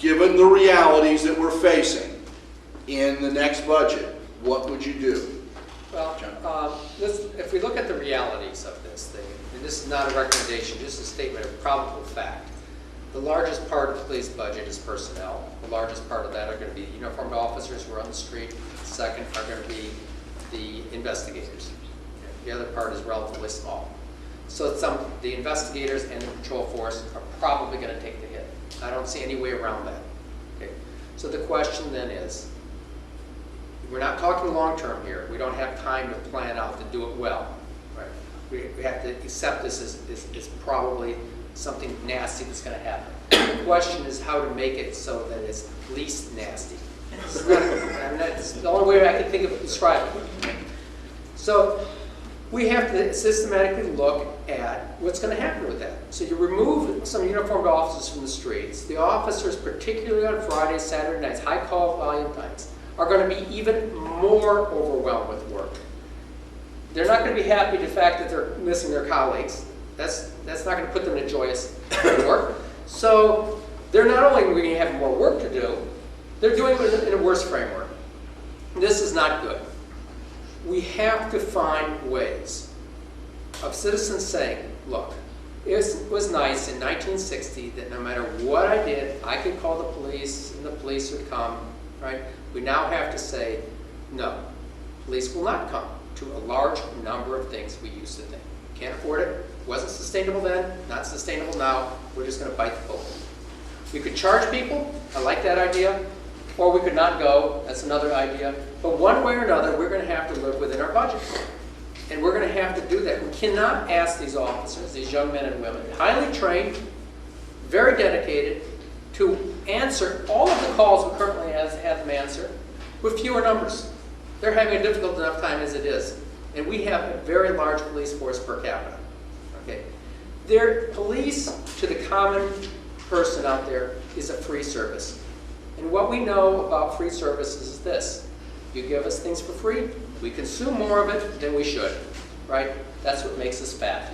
given the realities that we're facing in the next budget, what would you do? Well, if we look at the realities of this thing, and this is not a recommendation, just a statement of probable fact, the largest part of the police budget is personnel. The largest part of that are going to be uniformed officers who are on the street. The second are going to be the investigators. The other part is relatively small. So the investigators and the patrol force are probably going to take the hit. I don't see any way around that. Okay. So the question then is, we're not talking long-term here. We don't have time to plan out to do it well. Right? We have to accept this as probably something nasty that's going to happen. The question is how to make it so that it's least nasty. That's the only way I can think of describing it. So we have to systematically look at what's going to happen with that. So you remove some uniformed officers from the streets. The officers, particularly on Fridays, Saturday nights, high call volume nights, are going to be even more overwhelmed with work. They're not going to be happy with the fact that they're missing their colleagues. That's not going to put them in a joyous work. So they're not only going to have more work to do, they're doing it in a worse framework. This is not good. We have to find ways of citizens saying, look, it was nice in 1960 that no matter what I did, I could call the police and the police would come, right? We now have to say, no, police will not come to a large number of things we used to think. Can't afford it, wasn't sustainable then, not sustainable now, we're just going to bite the bullet. We could charge people, I like that idea, or we could not go, that's another idea. But one way or another, we're going to have to live within our budget. And we're going to have to do that. We cannot ask these officers, these young men and women, highly trained, very dedicated, to answer all of the calls we currently have them answer with fewer numbers. They're having a difficult enough time as it is. And we have a very large police force per capita. Okay? Their police to the common person out there is a free service. And what we know about free services is this. You give us things for free, we consume more of it than we should. Right? That's what makes us fat.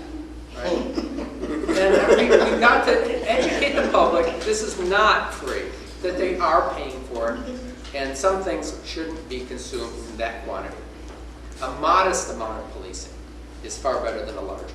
Right? And we've got to educate the public this is not free, that they are paying for it, and some things shouldn't be consumed in that quantity. A modest amount of policing is far better than a large one.